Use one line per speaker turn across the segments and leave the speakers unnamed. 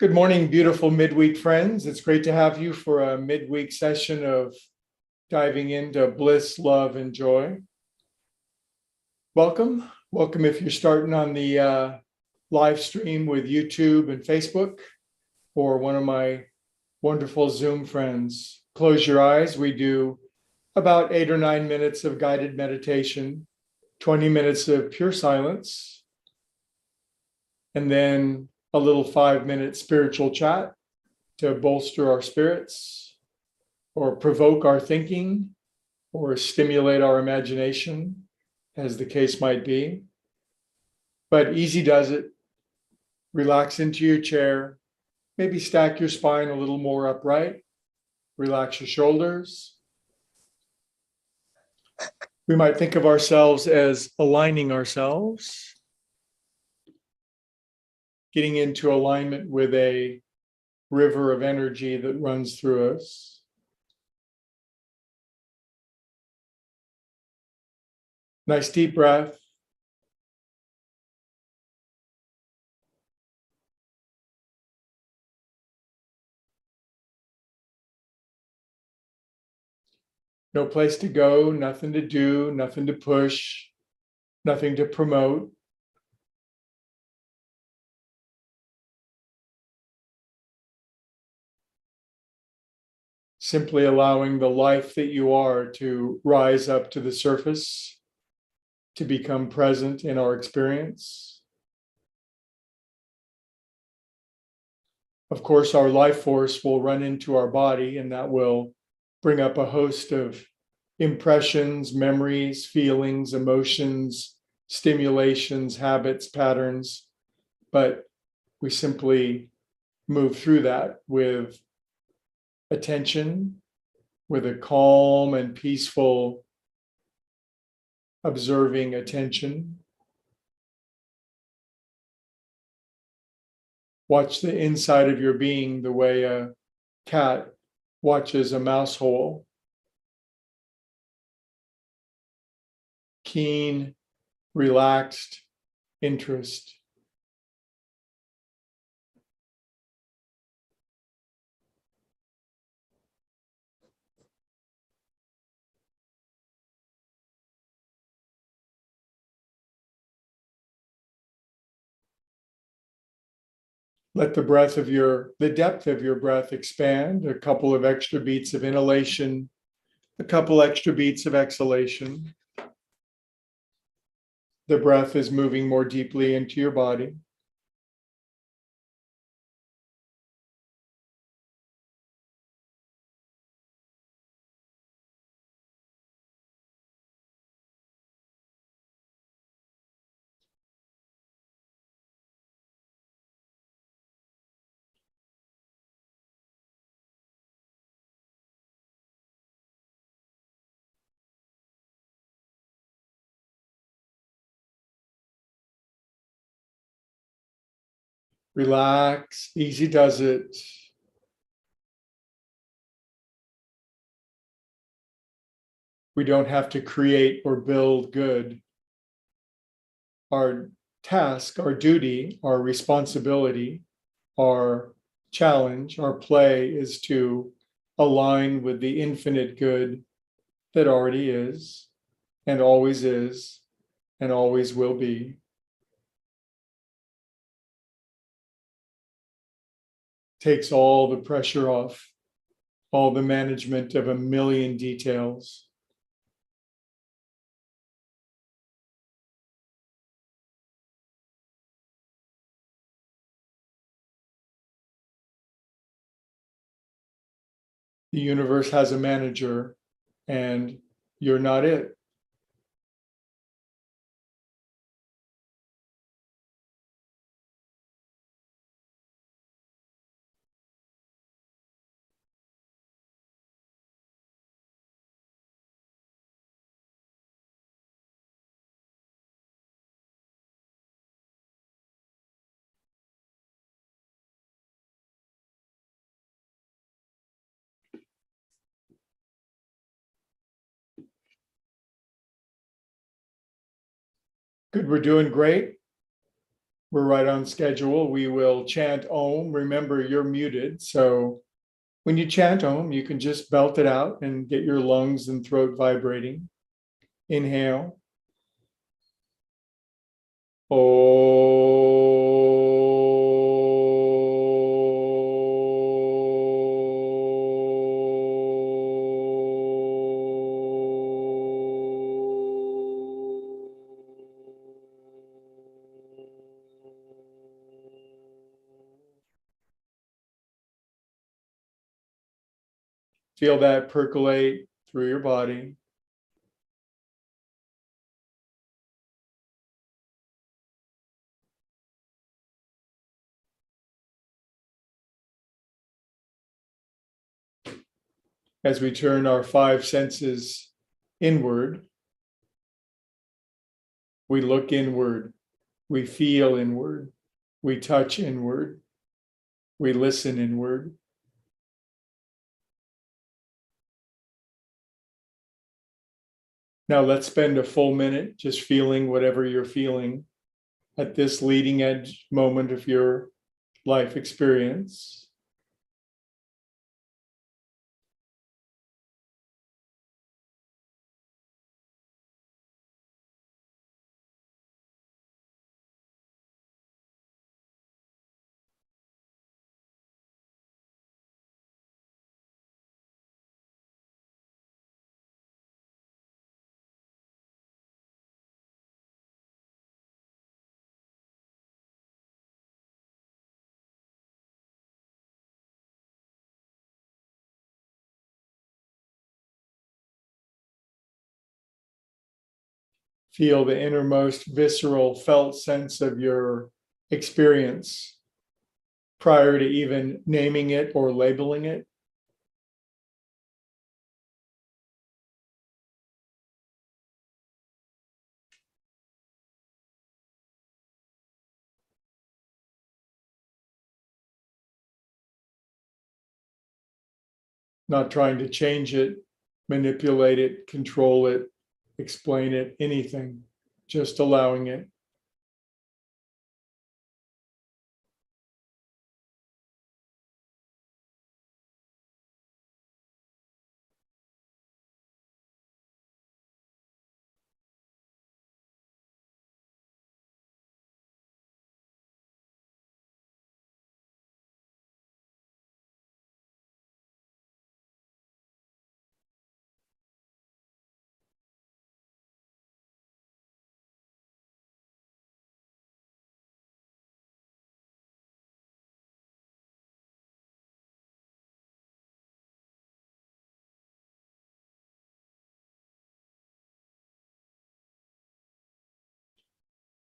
Good morning, beautiful midweek friends. It's great to have you for a midweek session of diving into bliss, love, and joy. Welcome. Welcome if you're starting on the live stream with YouTube and Facebook, or one of my wonderful Zoom friends. Close your eyes. We do about 8 or 9 minutes of guided meditation, 20 minutes of pure silence, and then a little 5-minute spiritual chat to bolster our spirits or provoke our thinking or stimulate our imagination, as the case might be. But easy does it. Relax into your chair, maybe stack your spine a little more upright, relax your shoulders. We might think of ourselves as aligning ourselves, getting into alignment with a river of energy that runs through us. Nice deep breath. No place to go, nothing to do, nothing to push, nothing to promote. Simply allowing the life that you are to rise up to the surface, to become present in our experience. Of course, our life force will run into our body, and that will bring up a host of impressions, memories, feelings, emotions, stimulations, habits, patterns. But we simply move through that with attention, with a calm and peaceful observing attention. Watch the inside of your being the way a cat watches a mouse hole. Keen, relaxed interest. Let the depth of your breath expand, a couple of extra beats of inhalation, a couple extra beats of exhalation. The breath is moving more deeply into your body. Relax, easy does it. We don't have to create or build good. Our task, our duty, our responsibility, our challenge, our play is to align with the infinite good that already is and always will be. Takes all the pressure off, all the management of a million details. The universe has a manager, and you're not it. Good, we're doing great. we're right on schedule. We will chant Om. Remember, you're muted. So when you chant Om, you can just belt it out and get your lungs and throat vibrating. Inhale. Feel that percolate through your body. As we turn our five senses inward, we look inward, we feel inward, we touch inward, we listen inward. Now let's spend a full minute just feeling whatever you're feeling at this leading edge moment of your life experience. Feel the innermost visceral felt sense of your experience prior to even naming it or labeling it. Not trying to change it, manipulate it, control it, explain it, anything, just allowing it.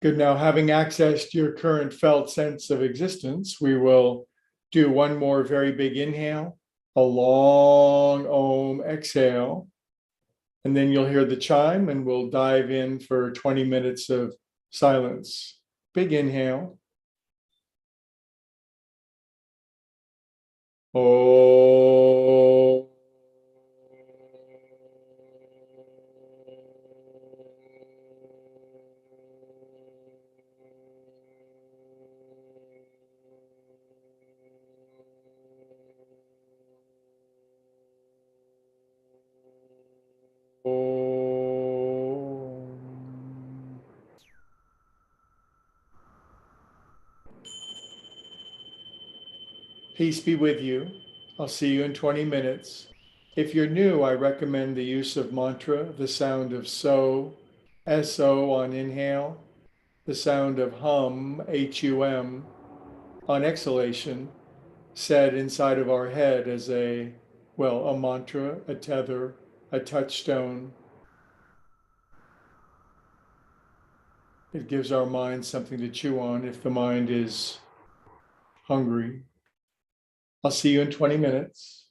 Good. Now, having accessed your current felt sense of existence, we will do one more very big inhale, a long Om exhale, and then you'll hear the chime and we'll dive in for 20 minutes of silence. Big inhale. Om. Peace be with you. I'll see you in 20 minutes. If you're new, I recommend the use of mantra, the sound of so, S-O on inhale, the sound of hum, H-U-M, on exhalation, said inside of our head as a mantra, a tether, a touchstone. It gives our mind something to chew on if the mind is hungry. I'll see you in 20 minutes.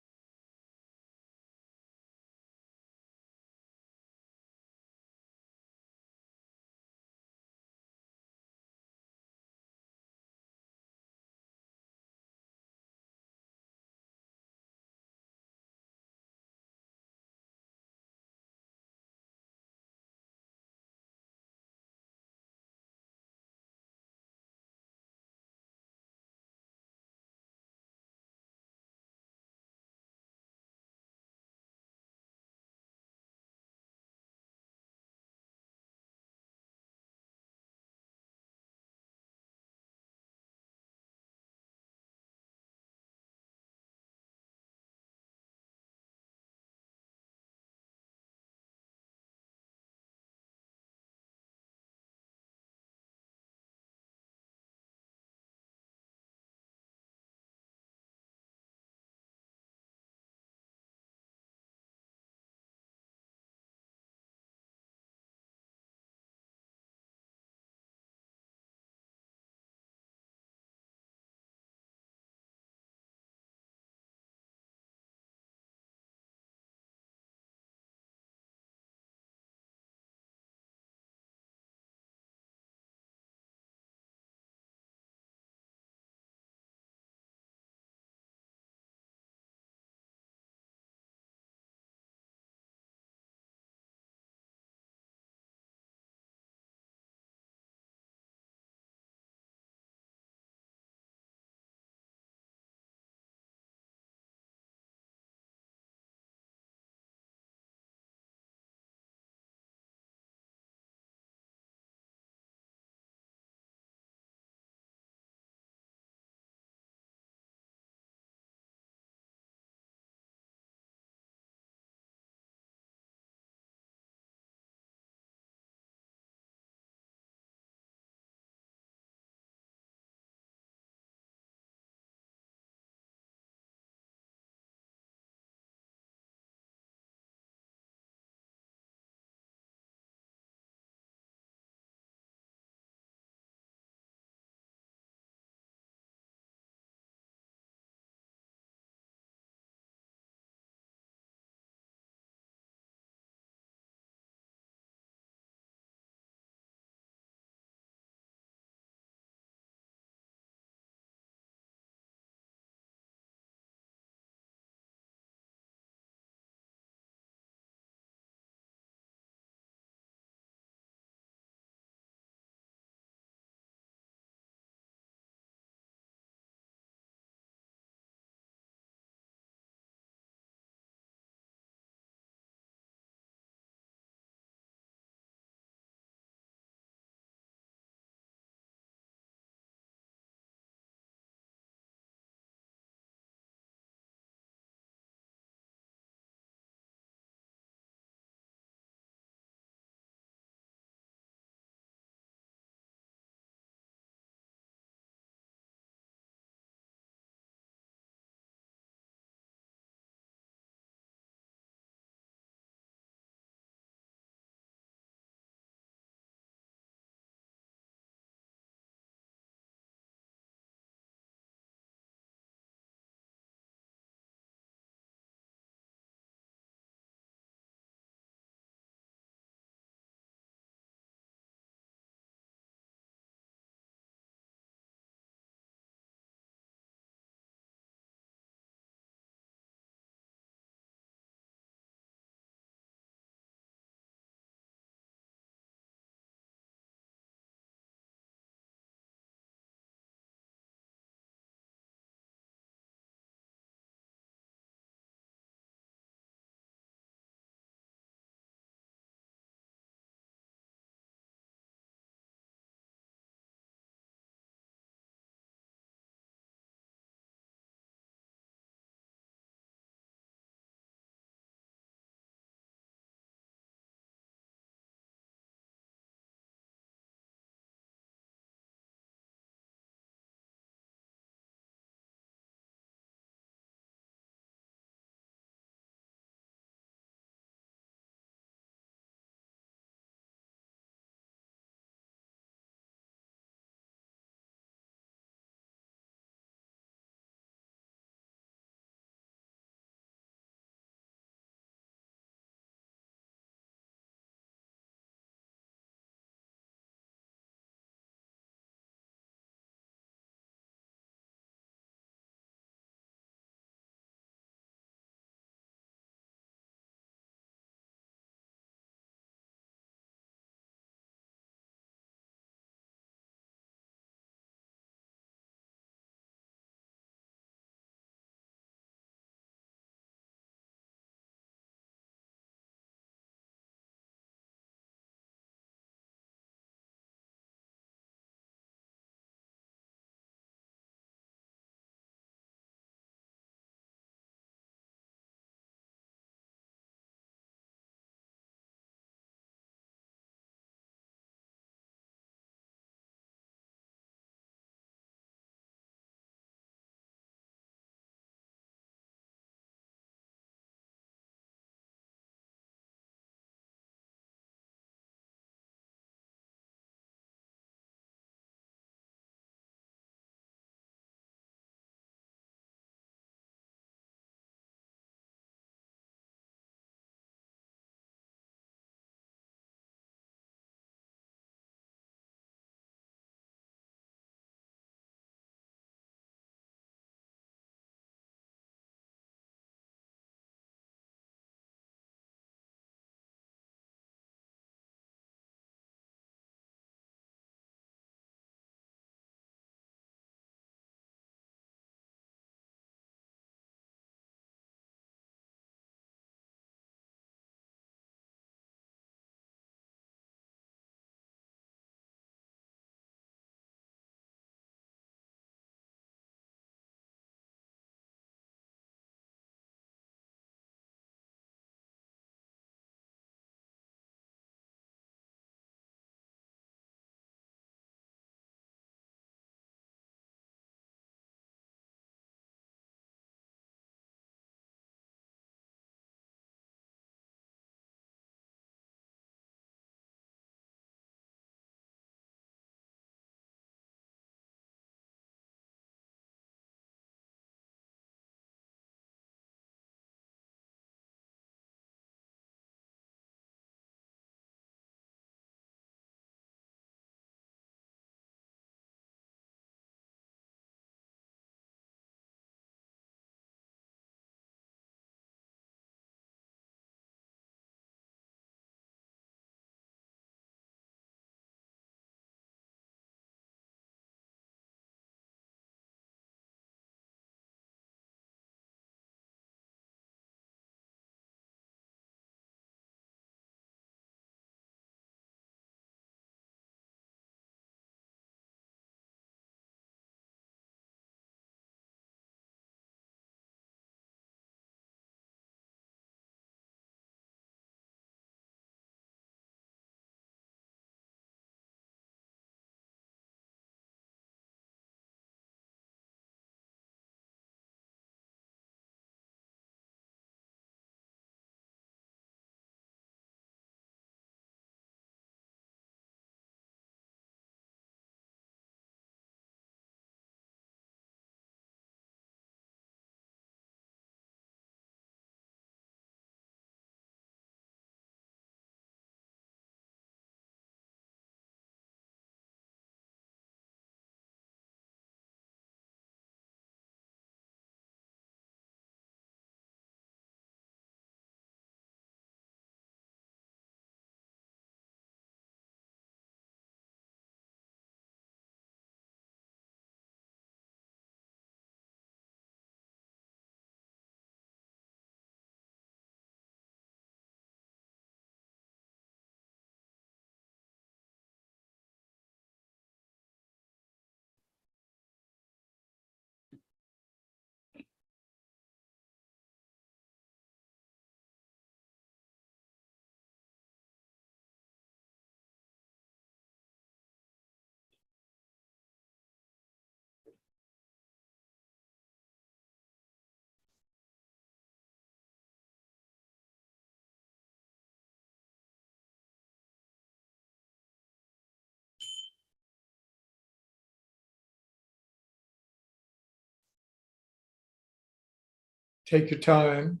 Take your time.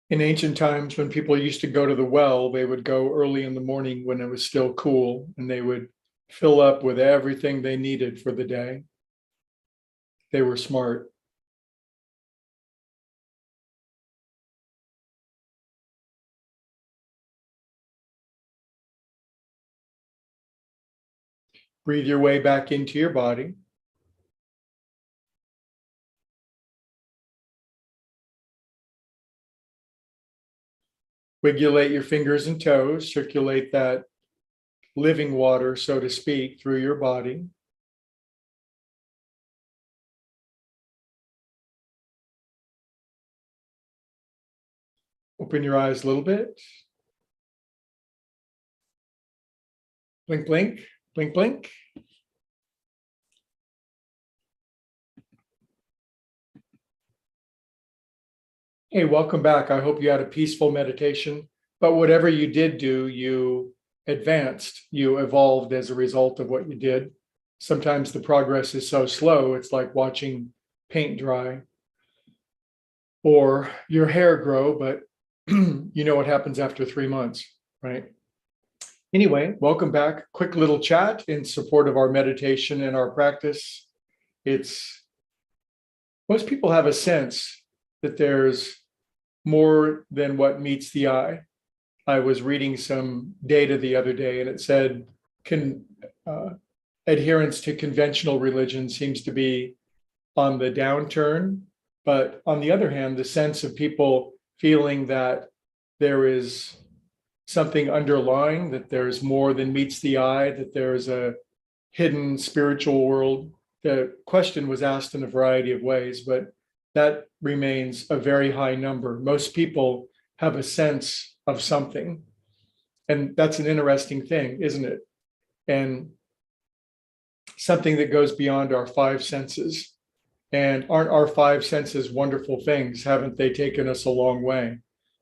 In ancient times, when people used to go to the well, they would go early in the morning when it was still cool, and they would fill up with everything they needed for the day. They were smart. Breathe your way back into your body. Wigulate your fingers and toes, circulate that living water, so to speak, through your body. Open your eyes a little bit. Blink, blink, blink, blink. Hey, welcome back. I hope you had a peaceful meditation, but whatever you did do, you advanced, you evolved as a result of what you did. Sometimes the progress is so slow, it's like watching paint dry or your hair grow, but you know what happens after 3 months, right? Anyway, welcome back. Quick little chat in support of our meditation and our practice. Most people have a sense that there's more than what meets the eye. I was reading some data the other day, and it said adherence to conventional religion seems to be on the downturn. But on the other hand, the sense of people feeling that there is something underlying, that there's more than meets the eye, that there's a hidden spiritual world. The question was asked in a variety of ways, but that remains a very high number. Most people have a sense of something. And that's an interesting thing, isn't it? And something that goes beyond our 5 senses. And aren't our 5 senses wonderful things? Haven't they taken us a long way?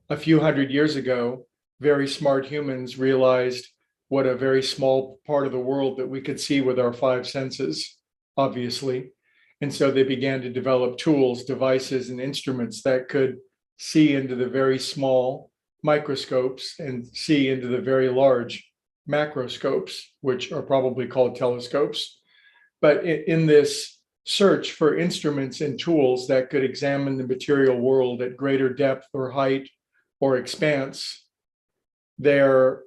A few hundred years ago, very smart humans realized what a very small part of the world that we could see with our 5 senses, obviously. And so they began to develop tools, devices, and instruments that could see into the very small microscopes and see into the very large macroscopes, which are probably called telescopes. But in this search for instruments and tools that could examine the material world at greater depth or height or expanse, there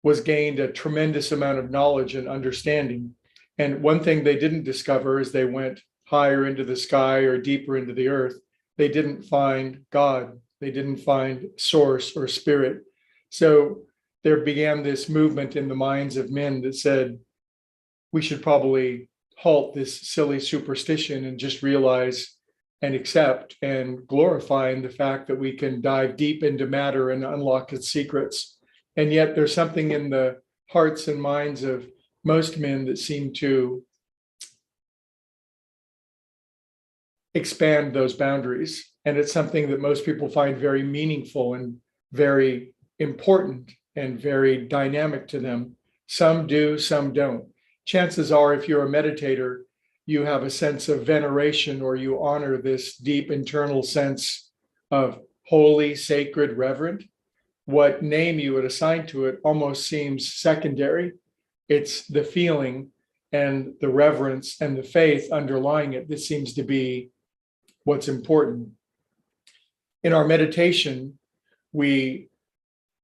was gained a tremendous amount of knowledge and understanding. And one thing they didn't discover as they went higher into the sky or deeper into the earth, they didn't find God. They didn't find source or spirit. So there began this movement in the minds of men that said, we should probably halt this silly superstition and just realize and accept and glorify in the fact that we can dive deep into matter and unlock its secrets. And yet there's something in the hearts and minds of most men that seem to expand those boundaries. And it's something that most people find very meaningful and very important and very dynamic to them. Some do, some don't. Chances are, if you're a meditator, you have a sense of veneration, or you honor this deep internal sense of holy, sacred, reverent. What name you would assign to it almost seems secondary. It's the feeling and the reverence and the faith underlying it that seems to be what's important. In our meditation, we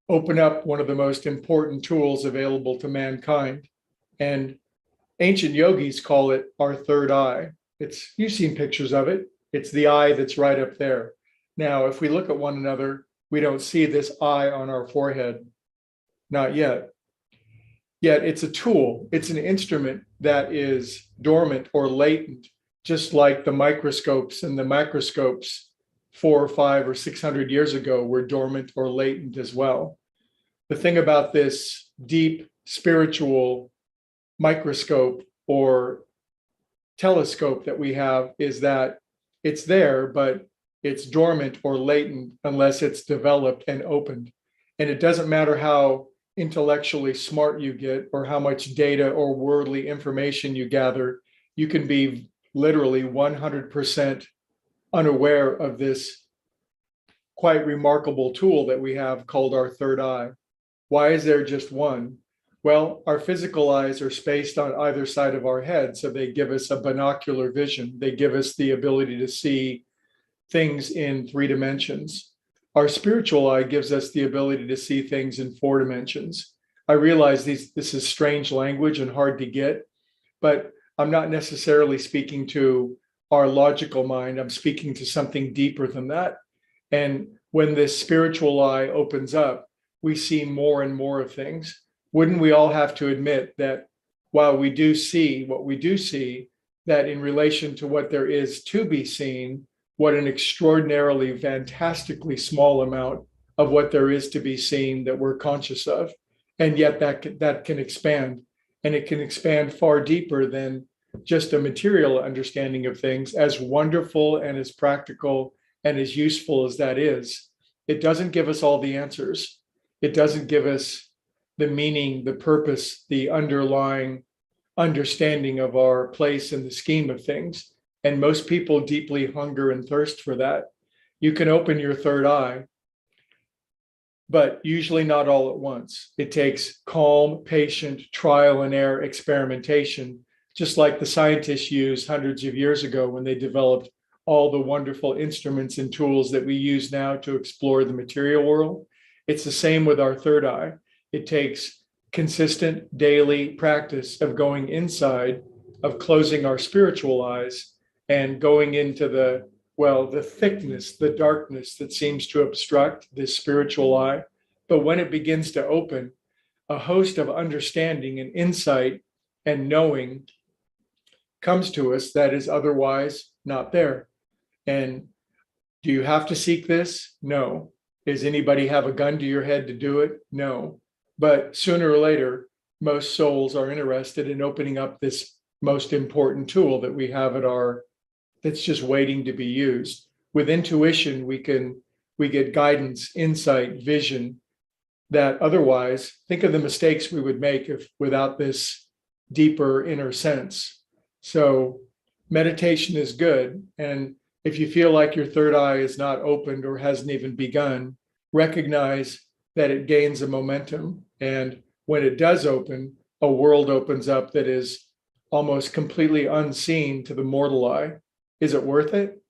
open up one of the most important tools available to mankind. And ancient yogis call it our third eye. You've seen pictures of it. It's the eye that's right up there. Now, if we look at one another, we don't see this eye on our forehead. Not yet. Yet it's a tool. It's an instrument that is dormant or latent, just like the microscopes and the macroscopes 400 or 500 or 600 years ago were dormant or latent as well. The thing about this deep spiritual microscope or telescope that we have is that it's there, but it's dormant or latent unless it's developed and opened. And it doesn't matter how intellectually smart you get or how much data or worldly information you gather, you can be literally 100% unaware of this quite remarkable tool that we have called our third eye. Why is there just one? Well, our physical eyes are spaced on either side of our head, so they give us a binocular vision. They give us the ability to see things in 3 dimensions. Our spiritual eye gives us the ability to see things in 4 dimensions. I realize this is strange language and hard to get, but I'm not necessarily speaking to our logical mind. I'm speaking to something deeper than that. And when this spiritual eye opens up, we see more and more of things. Wouldn't we all have to admit that while we do see what we do see, that in relation to what there is to be seen, what an extraordinarily, fantastically small amount of what there is to be seen that we're conscious of. And yet that can expand, and it can expand far deeper than just a material understanding of things, as wonderful and as practical and as useful as that is. It doesn't give us all the answers. It doesn't give us the meaning, the purpose, the underlying understanding of our place in the scheme of things. And most people deeply hunger and thirst for that. You can open your third eye, but usually not all at once. It takes calm, patient, trial and error experimentation, just like the scientists used hundreds of years ago when they developed all the wonderful instruments and tools that we use now to explore the material world. It's the same with our third eye. It takes consistent daily practice of going inside, of closing our spiritual eyes and going into the thickness, the darkness that seems to obstruct this spiritual eye. But when it begins to open, a host of understanding and insight and knowing comes to us that is otherwise not there. And do you have to seek this? No. Does anybody have a gun to your head to do it? No. But sooner or later, most souls are interested in opening up this most important tool that we have that's just waiting to be used. With intuition, we get guidance, insight, vision that otherwise, think of the mistakes we would make without this deeper inner sense. So meditation is good. And if you feel like your third eye is not opened or hasn't even begun, recognize that it gains a momentum. And when it does open, a world opens up that is almost completely unseen to the mortal eye. Is it worth it?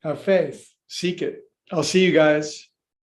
Have faith, seek it. I'll see you guys.